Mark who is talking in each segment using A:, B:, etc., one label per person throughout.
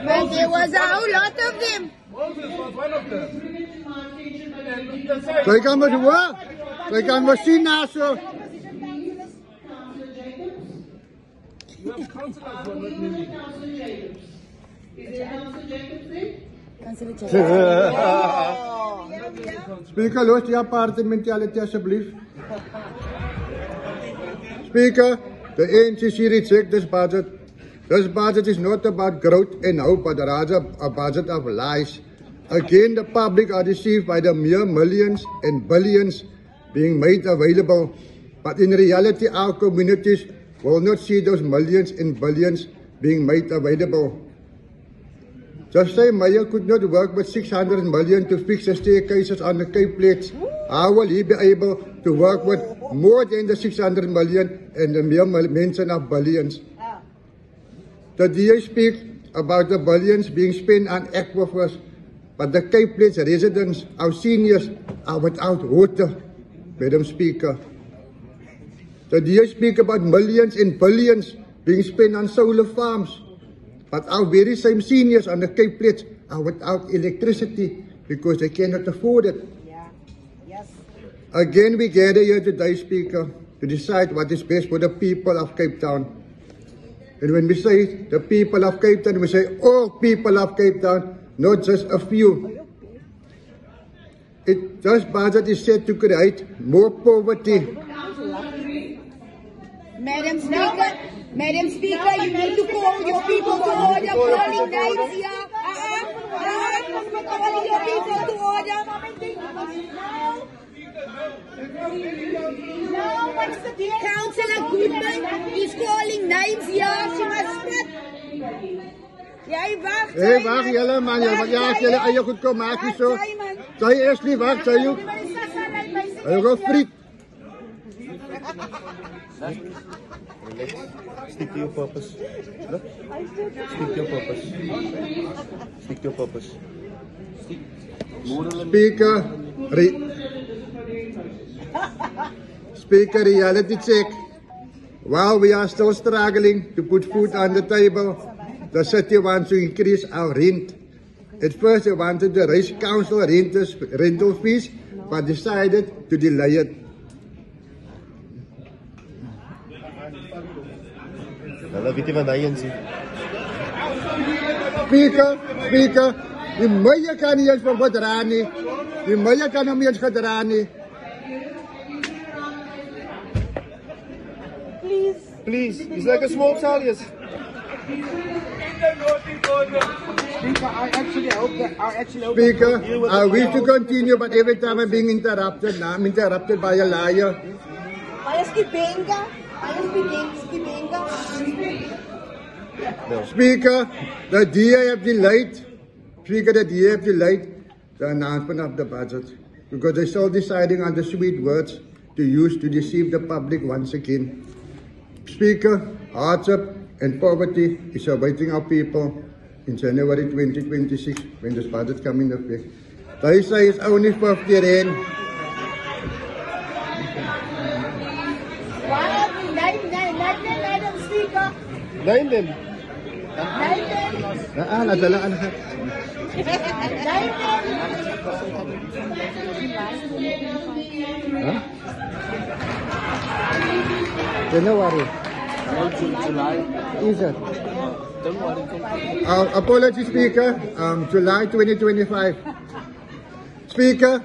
A: But there was a whole lot of them.
B: Moses was one of them.
C: Kijk aan me doen. Kijk aan me zien naast zo.
B: You have councillors who are not needed.
C: Speaker, los die appartementality alsjeblieft. Speaker, the ANC reject this budget. This budget is not about growth and hope, but rather a budget of lies. Again, the public are deceived by the mere millions and billions being made available. But in reality, our communities will not see those millions and billions being made available. Just say Meyer could not work with 600 million to fix the staircases on the Cape Plates. How will he be able to work with more than the 600 million and the mere mention of billions? The DA speaks about the billions being spent on aquifers, but the Cape Plates residents, our seniors, are without water, Madam Speaker. The DA speaks about millions and billions being spent on solar farms, but our very same seniors on the Cape Plates are without electricity because they cannot afford it.
A: Yeah. Yes.
C: Again, we gather here today, Speaker, to decide what is best for the people of Cape Town. And when we say the people of Cape Town, we say all people of Cape Town, not just a few. This budget is set to create more poverty.
A: Madam Speaker, you need to call your people to order. Calling names here. Calling your people to order. No, what's the deal? Councillor Goodman is calling names here. She must quit. Jij wacht.
C: Hé, wacht jullie man. Ja, als jullie eigen goed komen maken zo. Zou je eerst niet wacht, zou je? Hij gaat friet.
D: Stick to your purpose. Look. Stick to your purpose. Stick to your purpose.
C: Speaker, reality check. While we are still struggling to put food on the table, the city wants to increase our rent. At first, they wanted to raise council rental fees, but decided to delay it. Speaker, die miljoen kan niet eens van wat eraan niet. Die miljoen kan niet eens van eraan niet.
D: Please, it's like a smoke sallies.
C: Speaker, I wish to continue, but every time I'm being interrupted, now I'm interrupted by a liar. Speaker, the DA have delayed. Speaker, the DA have delayed the announcement of the budget because they're still deciding on the sweet words to use to deceive the public once again. Speaker, hardship and poverty is awaiting our people in January 2026 when this budget comes into effect. They say it's only 50 rand.
A: Madam Speaker.
D: Nine them.
C: Nadalaan ka. January.
D: July.
C: Is it?
D: Don't worry.
C: Apology, Speaker. July 2025. Speaker,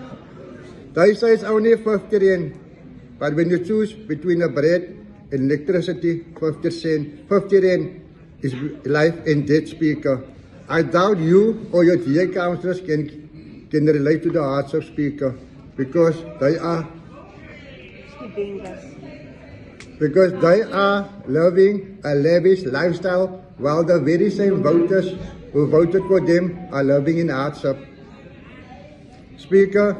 C: they say it's only 50 rand. But when you choose between a bread and electricity, 50 rand is life and death, Speaker. I doubt you or your DA councillors can relate to the hardship, Speaker, because they are living a lavish lifestyle while the very same voters who voted for them are living in hardship. Speaker,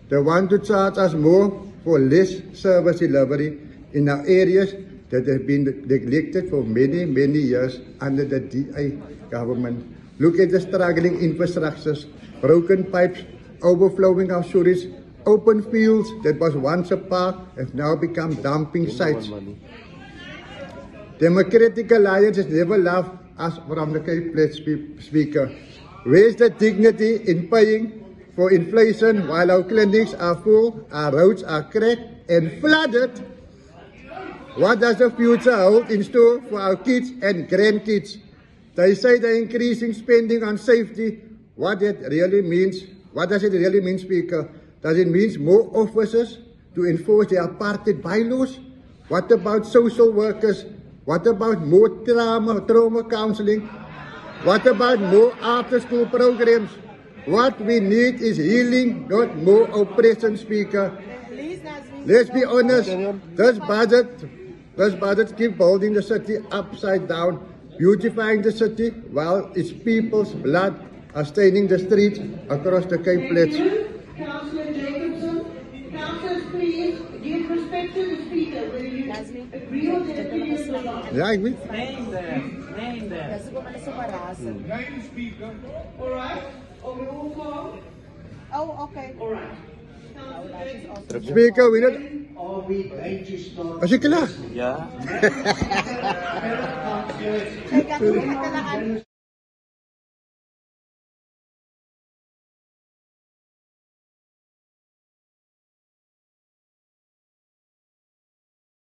C: they want to charge us more for less service delivery in our areas that have been neglected for many, many years under the DA government. Look at the struggling infrastructures, broken pipes, overflowing our sewage, open fields that was once a park have now become dumping sites. Democratic Alliance has never loved us from the Cape Flats Speaker. Where's the dignity in paying for inflation while our clinics are full, our roads are cracked and flooded? What does the future hold in store for our kids and grandkids? They say they're increasing spending on safety. What does it really mean, Speaker? Does it mean more officers to enforce the apartheid bylaws? What about social workers? What about more trauma counseling? What about more after school programs? What we need is healing, not more oppression, Speaker. Let's be honest, this budget keeps holding the city upside down, beautifying the city while its people's blood are staining the streets across the Cape Flats.
E: Councillor Jacobson, councillors, please give respect to the speaker, whether you agree or disagree or not.
C: Ja, ik weet.
B: Name them.
E: Name speaker. All right. Are we all calm?
A: Oh, okay.
E: All right. Councillor Jacobson.
C: Speaker, we not.
E: Are we going to start?
C: As je klaar?
D: Ja.
A: Kaya kung